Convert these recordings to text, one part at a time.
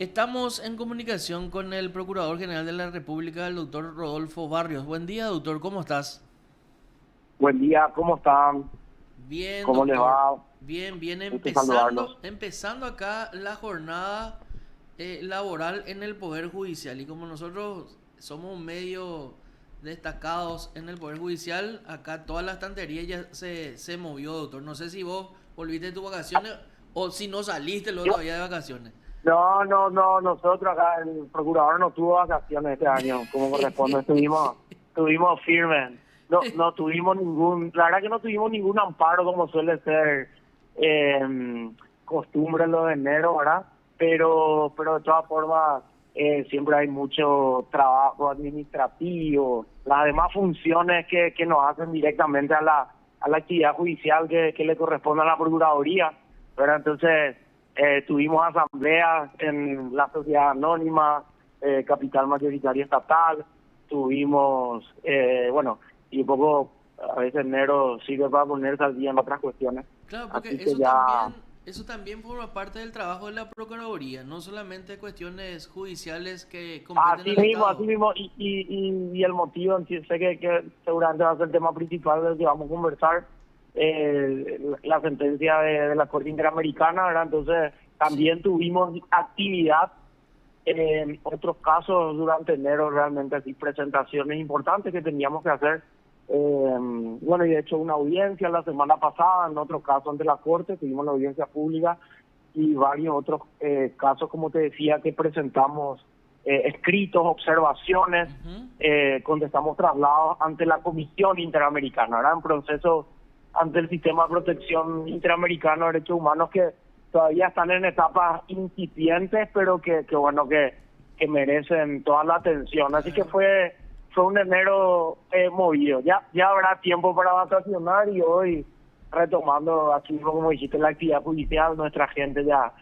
Estamos en comunicación con el Procurador General de la República, el doctor Rodolfo Barrios. Buen día, doctor, ¿cómo estás? Buen día, ¿cómo están? Bien, ¿Cómo les doctor. va? Bien, bien, Gusto saludarlos. empezando acá la jornada laboral en el Poder Judicial. Y como nosotros somos un medio destacados en el Poder Judicial, acá toda la estantería ya se movió, doctor. No sé si vos volviste de tus vacaciones o si no saliste luego Yo- todavía de vacaciones. no, nosotros acá, el procurador no tuvo vacaciones este año, como corresponde, estuvimos firmes. No tuvimos la verdad que no tuvimos ningún amparo como suele ser costumbre en los de enero, ¿verdad? Pero de todas formas, siempre hay mucho trabajo administrativo, las demás funciones que nos hacen directamente a la actividad judicial que le corresponde a la Procuraduría, ¿verdad? Entonces, tuvimos asambleas en la sociedad anónima, capital mayoritaria estatal, tuvimos, y un poco, a veces enero sirve para ponerse al día en otras cuestiones. Claro, porque Así que ya. eso también forma parte del trabajo de la Procuraduría, no solamente cuestiones judiciales que competen al Así Estado. mismo, y el motivo, en sí, sé que seguramente va a ser el tema principal del que vamos a conversar, la sentencia de la Corte Interamericana, ¿verdad? Entonces, Sí. también tuvimos actividad en otros casos durante enero, realmente así, presentaciones importantes que teníamos que hacer. Y de hecho una audiencia la semana pasada, en otro caso ante la Corte, tuvimos la audiencia pública y varios otros casos, como te decía, que presentamos escritos, observaciones, Ujú. contestamos traslados ante la Comisión Interamericana, ¿verdad? En proceso ante el Sistema de Protección Interamericano de Derechos Humanos que todavía están en etapas incipientes, pero que merecen toda la atención. Así que Claro. fue un enero movido. Ya habrá tiempo para vacacionar y hoy retomando aquí, como dijiste, la actividad judicial, nuestra gente ya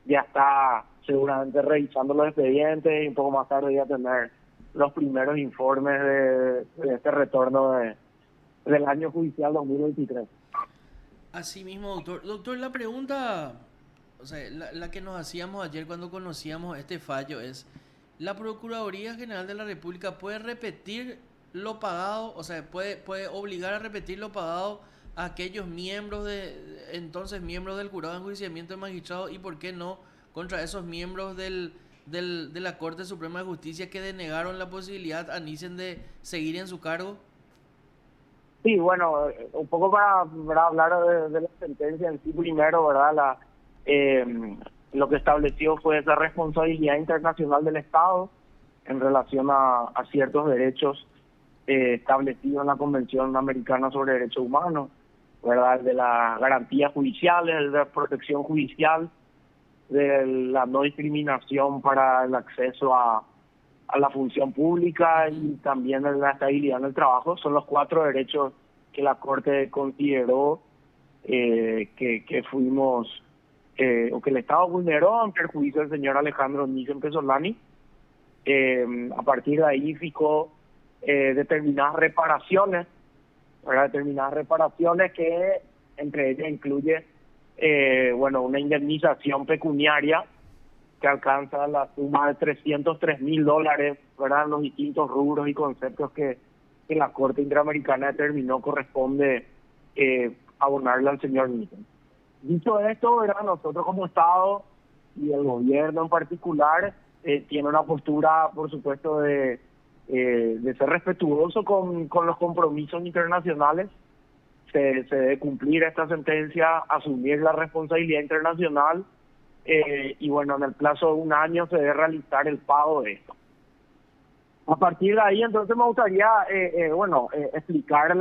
está seguramente revisando los expedientes y un poco más tarde ya tener los primeros informes de este retorno del año judicial 2023. Así mismo, doctor. Doctor, la pregunta, o sea, la que nos hacíamos ayer cuando conocíamos este fallo es, ¿la Procuraduría General de la República puede repetir lo pagado, o sea, puede obligar a repetir lo pagado a aquellos miembros entonces miembros del jurado de enjuiciamiento de magistrados y por qué no contra esos miembros de la Corte Suprema de Justicia que denegaron la posibilidad a Nissen de seguir en su cargo? Sí, bueno, un poco para hablar de la sentencia en sí primero, ¿verdad? Eh, lo que estableció fue esa responsabilidad internacional del Estado en relación a ciertos derechos establecidos en la Convención Americana sobre Derechos Humanos, ¿verdad? De las garantías judiciales, de la protección judicial, de la no discriminación para el acceso a la función pública Ujú. y también de la estabilidad en el trabajo. Son los cuatro derechos que la Corte consideró que fuimos, o que el Estado vulneró ante el juicio del señor Alejandro Nissen Pesolani. A partir de ahí fijó determinadas reparaciones, ¿verdad? Determinadas reparaciones que entre ellas incluye una indemnización pecuniaria que alcanza la suma de $303,000, ¿verdad? En los distintos rubros y conceptos que la Corte Interamericana determinó corresponde abonarle al señor Nissen. Dicho esto, ¿verdad? Nosotros como Estado y el gobierno en particular tiene una postura, por supuesto, de ser respetuoso con los compromisos internacionales. Se debe cumplir esta sentencia, asumir la responsabilidad internacional y bueno, en el plazo de un año se debe realizar el pago de esto. A partir de ahí, entonces me gustaría, explicar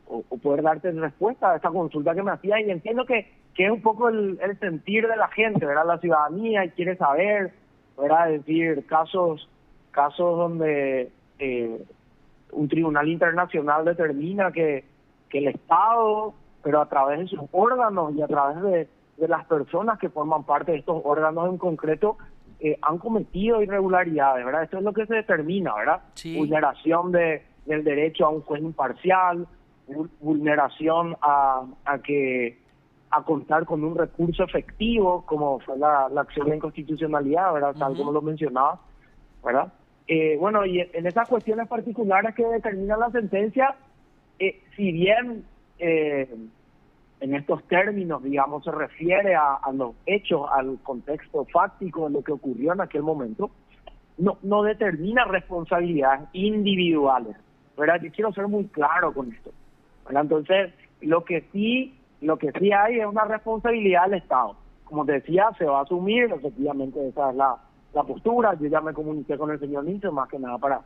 o poder darte respuesta a esta consulta que me hacía y entiendo que es un poco el sentir de la gente, ¿verdad? La ciudadanía y quiere saber, ¿verdad? Es decir, casos donde un tribunal internacional determina que el Estado, pero a través de sus órganos y a través de las personas que forman parte de estos órganos en concreto, han cometido irregularidades, ¿verdad? Esto es lo que se determina, ¿verdad? Sí. Vulneración del derecho a un juez imparcial, vulneración a que a contar con un recurso efectivo, como fue la acción de inconstitucionalidad, ¿verdad? Tal como lo mencionaba, ¿verdad? Bueno, y en esas cuestiones particulares que determina la sentencia, si bien en estos términos, digamos, se refiere a los hechos, al contexto fáctico de lo que ocurrió en aquel momento, no determina responsabilidades individuales, ¿verdad? Yo quiero ser muy claro con esto, ¿verdad? Entonces, lo que sí hay es una responsabilidad del Estado. Como te decía, se va a asumir, efectivamente esa es la postura. Yo ya me comuniqué con el señor Nietzsche, más que nada para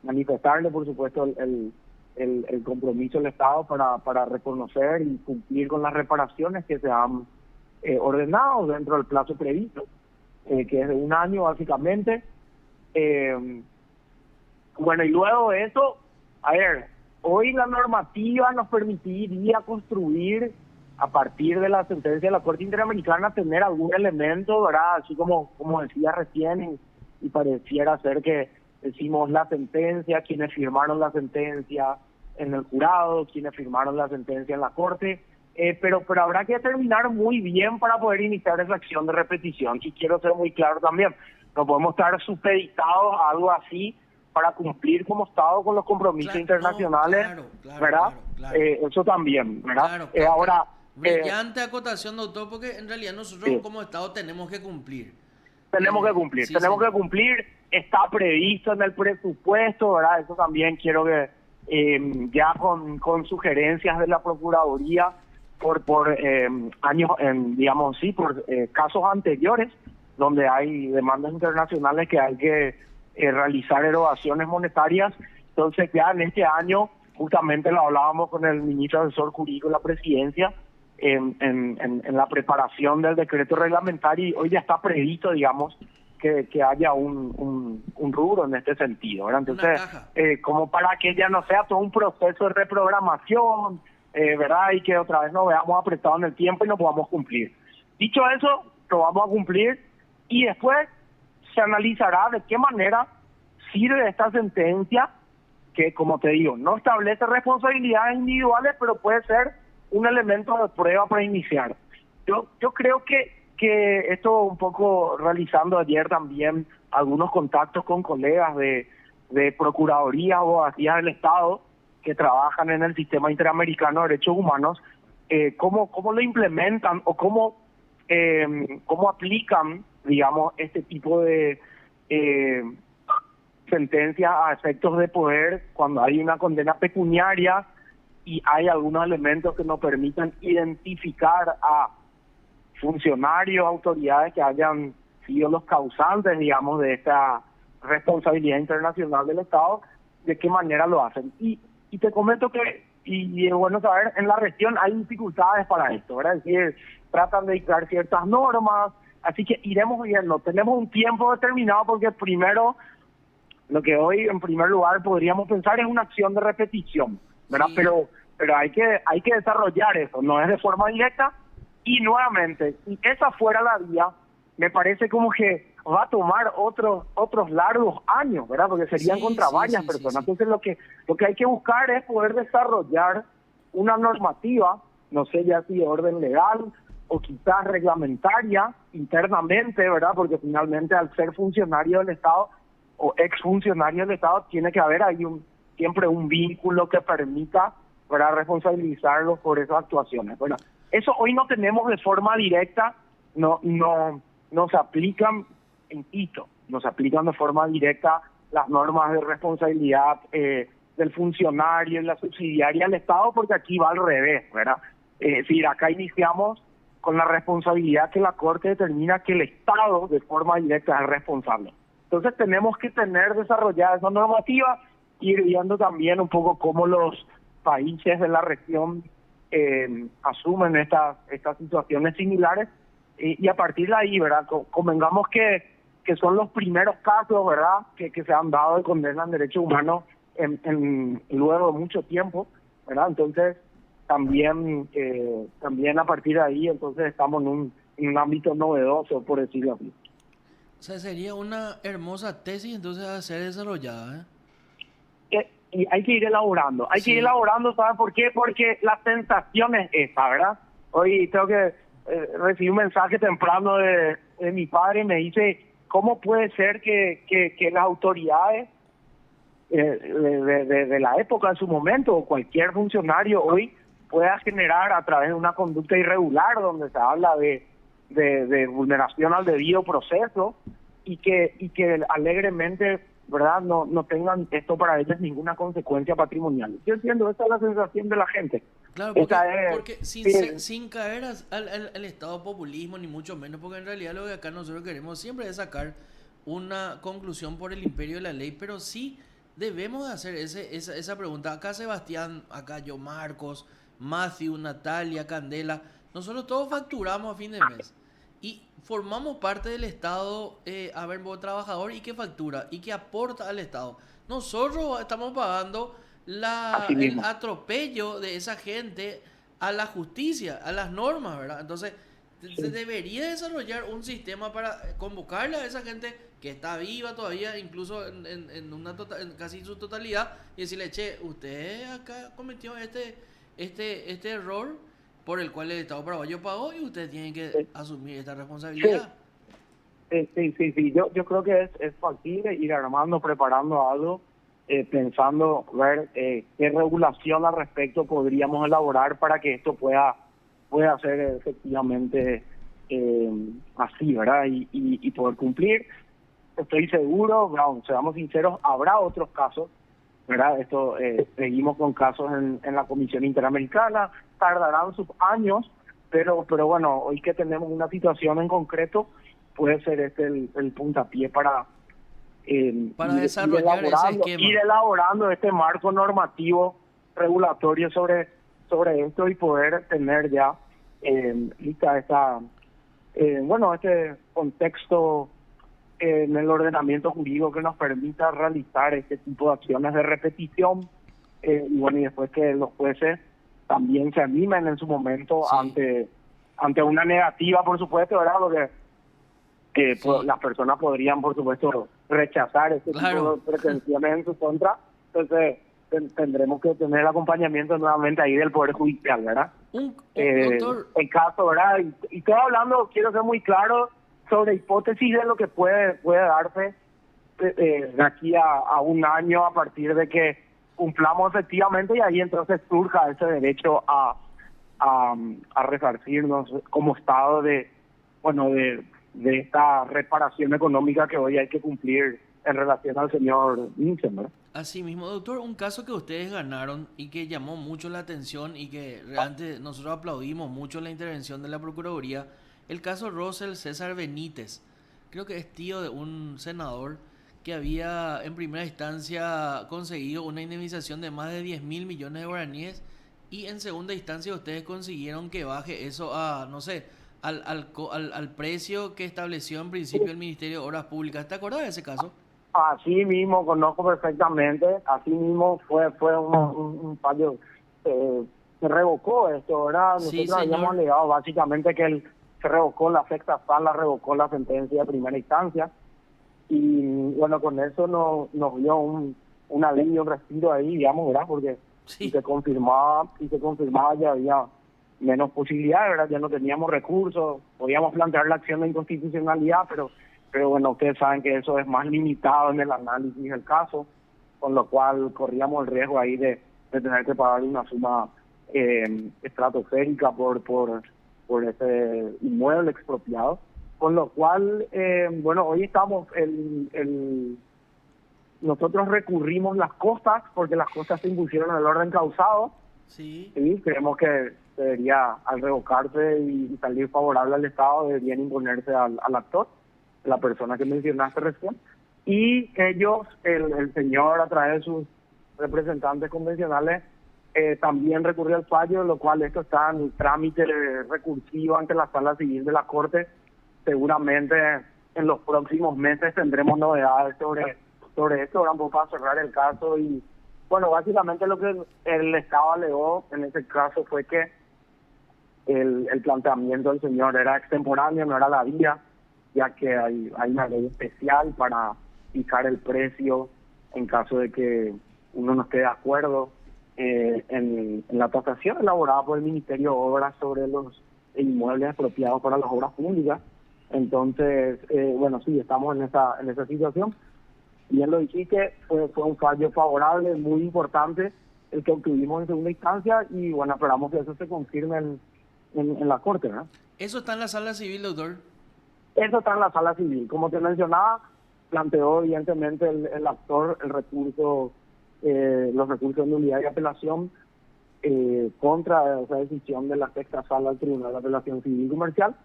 manifestarle, por supuesto, el compromiso del Estado para reconocer y cumplir con las reparaciones que se han ordenado dentro del plazo previsto, que es de 1 año básicamente. Bueno, y luego de eso, a ver, hoy la normativa nos permitiría construir, a partir de la sentencia de la Corte Interamericana, tener algún elemento, ¿verdad? Así como decía recién, y pareciera ser que decimos la sentencia, quienes firmaron la sentencia en el jurado, quienes firmaron la sentencia en la Corte, pero habrá que determinar muy bien para poder iniciar esa acción de repetición. Y quiero ser muy claro también, no podemos estar supeditados a algo así para cumplir como Estado con los compromisos internacionales, ¿verdad? Eso también, ¿verdad? Ahora, brillante acotación, doctor, porque en realidad nosotros como Estado tenemos que cumplir. Tenemos que cumplir, está previsto en el presupuesto, ¿verdad? Eso también quiero que ya con sugerencias de la Procuraduría por años, digamos, sí, por casos anteriores, donde hay demandas internacionales que hay que realizar erogaciones monetarias. Entonces ya en este año, justamente lo hablábamos con el ministro asesor jurídico de la presidencia, en la preparación del decreto reglamentario, y hoy ya está previsto, digamos, que haya un rubro en este sentido, ¿verdad? Entonces, como para que ya no sea todo un proceso de reprogramación, ¿verdad? Y que otra vez nos veamos apretados en el tiempo y no podamos cumplir. Dicho eso, lo vamos a cumplir y después se analizará de qué manera sirve esta sentencia que, como te digo, no establece responsabilidades individuales, pero puede ser un elemento de prueba para iniciar. Yo creo que esto, un poco realizando ayer también algunos contactos con colegas de Procuraduría o Abogacías del Estado que trabajan en el sistema interamericano de derechos humanos, cómo lo implementan o cómo aplican, digamos, este tipo de sentencias a efectos de poder cuando hay una condena pecuniaria y hay algunos elementos que nos permitan identificar a funcionarios, autoridades que hayan sido los causantes, digamos, de esta responsabilidad internacional del Estado, de qué manera lo hacen. Y te comento que, y es bueno saber, en la región hay dificultades para esto, ¿verdad? Es decir, tratan de dictar ciertas normas, así que iremos viendo. Tenemos un tiempo determinado porque primero, lo que hoy en primer lugar podríamos pensar es una acción de repetición, ¿verdad? Sí. Pero hay que desarrollar eso, no es de forma directa. Y nuevamente, si esa fuera la vía, me parece como que va a tomar otros largos años, ¿verdad? Porque serían contra varias personas. Entonces lo que hay que buscar es poder desarrollar una normativa, no sé ya si de orden legal o quizás reglamentaria internamente, ¿verdad? Porque finalmente al ser funcionario del Estado o exfuncionario del Estado tiene que haber ahí siempre un vínculo que permita, ¿verdad?, responsabilizarlos por esas actuaciones. Bueno, eso hoy no tenemos de forma directa, no se aplican nos aplican de forma directa las normas de responsabilidad del funcionario y la subsidiaria del Estado, porque aquí va al revés, ¿verdad? Es decir, acá iniciamos con la responsabilidad que la Corte determina que el Estado de forma directa es el responsable. Entonces tenemos que tener desarrollada esa normativa, ir viendo también un poco cómo los países de la región asumen estas situaciones similares, y a partir de ahí, ¿verdad? Convengamos que son los primeros casos, ¿verdad?, que se han dado de condena en derechos humanos en luego de mucho tiempo, ¿verdad? Entonces también a partir de ahí, entonces estamos en un ámbito novedoso, por decirlo así. O sea, sería una hermosa tesis entonces a ser desarrollada, y hay que ir elaborando. Hay que ir elaborando, ¿sabes por qué? Porque la sensación es esa, ¿verdad? Hoy tengo que recibí un mensaje temprano de mi padre, me dice, ¿cómo puede ser que las autoridades de la época, en su momento, o cualquier funcionario hoy pueda generar a través de una conducta irregular, donde se habla de vulneración al debido proceso, y que alegremente, ¿verdad?, no tengan esto para ellos ninguna consecuencia patrimonial? Yo entiendo, esa es la sensación de la gente. Claro, porque sin caer al estado populismo, ni mucho menos, porque en realidad lo que acá nosotros queremos siempre es sacar una conclusión por el imperio de la ley, pero sí debemos de hacer esa pregunta. Acá Sebastián, acá yo, Marcos, Matthew, Natalia, Candela, nosotros todos facturamos a fin de mes y formamos parte del Estado, a ver, vos trabajador y que factura y que aporta al Estado. Nosotros estamos pagando Así el mismo. atropello de esa gente a la justicia, a las normas, ¿verdad? Entonces, se Sí. debería desarrollar un sistema para convocarle a esa gente que está viva todavía, incluso en casi su totalidad, y decirle, che, usted acá cometió este error por el cual el Estado paraguayo pagó y usted tiene que Sí. asumir esta Sí. responsabilidad. Sí. Yo creo que es factible ir armando, preparando algo, pensando, ver qué regulación al respecto podríamos elaborar para que esto pueda ser efectivamente así, ¿verdad? Y poder cumplir. Estoy seguro, no, seamos sinceros, habrá otros casos, ¿verdad? Esto seguimos con casos en la Comisión Interamericana, tardarán sus años, pero bueno, hoy que tenemos una situación en concreto, puede ser este el puntapié para Para desarrollar ese ir esquema. elaborando este marco normativo regulatorio sobre esto y poder tener ya lista este contexto en el ordenamiento jurídico que nos permita realizar este tipo de acciones de repetición, y bueno, y después que los jueces también se animen en su momento Sí, ante una negativa, por supuesto, ¿verdad? Porque sí, las personas podrían, por supuesto, rechazar este tipo claro. de pretensiones en su contra. Entonces, tendremos que tener el acompañamiento nuevamente ahí del Poder Judicial, ¿verdad? Doctor, El caso, ¿verdad? Y estoy hablando, quiero ser muy claro, sobre hipótesis de lo que puede darse de aquí a un año, a partir de que cumplamos efectivamente, y ahí entonces surja ese derecho a resarcirnos como Estado de esta reparación económica que hoy hay que cumplir en relación al señor Vincent, ¿verdad? así mismo, doctor, un caso que ustedes ganaron y que llamó mucho la atención y que realmente nosotros aplaudimos mucho la intervención de la Procuraduría, el caso Rosel César Benítez. Creo que es tío de un senador que había en primera instancia conseguido una indemnización de más de 10.000 millones de guaraníes y en segunda instancia ustedes consiguieron que baje eso a, no sé, al precio que estableció en principio el Ministerio de Obras Públicas. ¿Te acuerdas de ese caso? Así mismo, conozco perfectamente, así mismo fue un fallo, se revocó esto, ¿verdad? Sí, Nosotros habíamos señor. alegado básicamente que se revocó la sexta sala, revocó la sentencia de primera instancia, y bueno, con eso nos dio un alivio, un respiro ahí, digamos, ¿verdad? Porque si Sí, se confirmaba ya había menos posibilidades, ¿verdad? Ya no teníamos recursos, podíamos plantear la acción de inconstitucionalidad, pero bueno, ustedes saben que eso es más limitado en el análisis del caso, con lo cual corríamos el riesgo ahí de tener que pagar una suma estratosférica por ese inmueble expropiado. Con lo cual, bueno, hoy estamos, nosotros recurrimos las costas, porque las costas se impusieron en el orden causado, sí. y creemos que debería, al revocarse y salir favorable al Estado, deberían imponerse al actor, la persona que mencionaste recién, y ellos, el señor, a través de sus representantes convencionales, también recurrió al fallo, lo cual esto está en trámite recursivo ante la Sala Civil de la Corte. Seguramente en los próximos meses tendremos novedades sobre esto, vamos a cerrar el caso. Y bueno, básicamente lo que el Estado alegó en ese caso fue que el planteamiento del señor era extemporáneo, no era la vía, ya que hay una ley especial para fijar el precio en caso de que uno no esté de acuerdo en la tasación elaborada por el Ministerio de Obras sobre los inmuebles expropiados para las obras públicas. Entonces, bueno, sí, estamos en esa situación. Bien lo dijiste, fue un fallo favorable, muy importante, el que obtuvimos en segunda instancia, y bueno, esperamos que eso se confirme en la Corte, ¿no? ¿Eso está en la sala civil, doctor? Eso está en la sala civil. Como te mencionaba, planteó evidentemente el actor el recurso, los recursos de nulidad y apelación contra esa decisión de la sexta sala del Tribunal de Apelación Civil y Comercial.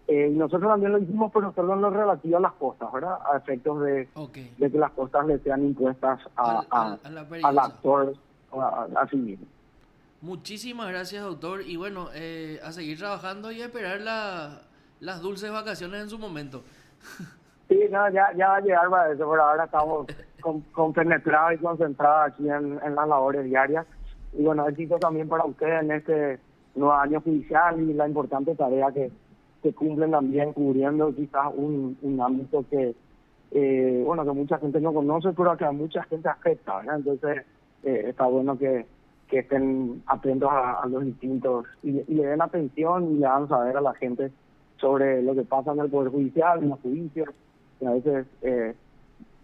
Y nosotros también lo hicimos, pero solo en lo relativo a las costas, ¿verdad? A efectos de que las costas le sean impuestas al actor a sí mismo. Muchísimas gracias, doctor. Y bueno, a seguir trabajando y a esperar las dulces vacaciones en su momento. Sí, no, ya va a llegar para eso, pero ahora estamos compenetrados y concentrados aquí en las labores diarias. Y bueno, éxito también para ustedes en este nuevo año judicial y la importante tarea que cumplen también cubriendo quizás un ámbito que bueno, que mucha gente no conoce, pero que a mucha gente afecta, ¿verdad? Entonces está bueno que estén atentos a los distintos y le den atención y le hagan saber a la gente sobre lo que pasa en el Poder Judicial, en los juicios, y a veces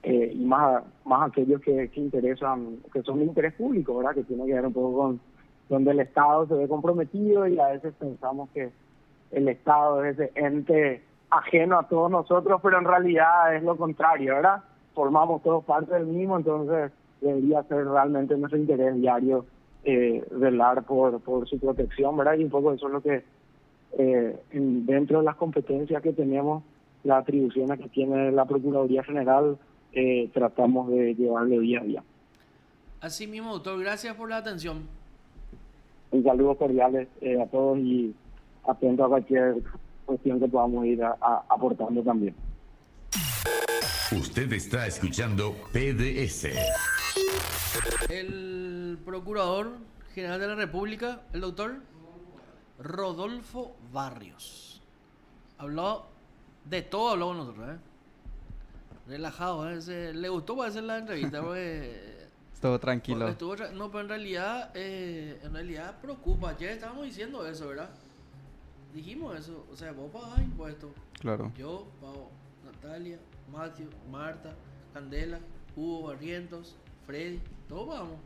y más aquellos que interesan, que son de interés público, ¿verdad? Que tiene que ver un poco con donde el Estado se ve comprometido, y a veces pensamos que el Estado es ese ente ajeno a todos nosotros, pero en realidad es lo contrario, ¿verdad? Formamos todos parte del mismo, entonces debería ser realmente nuestro interés diario velar por su protección, ¿verdad? Y un poco eso es lo que dentro de las competencias que tenemos, las atribuciones que tiene la Procuraduría General, tratamos de llevarle día a día. Así mismo, doctor, gracias por la atención. Un saludo cordial a todos y atento a cualquier cuestión que podamos ir aportando también. Usted está escuchando PDS. El Procurador General de la República, el doctor Rodolfo Barrios, habló de todo, habló con nosotros, relajado, le gustó hacer la entrevista porque estuvo tranquilo. No, pero en realidad preocupa. Ayer estábamos diciendo eso, ¿verdad? Dijimos eso, o sea, vos pagás impuestos. Claro. Yo pago, Natalia, Matthew, Marta, Candela, Hugo Barrientos, Freddy, todos pagamos.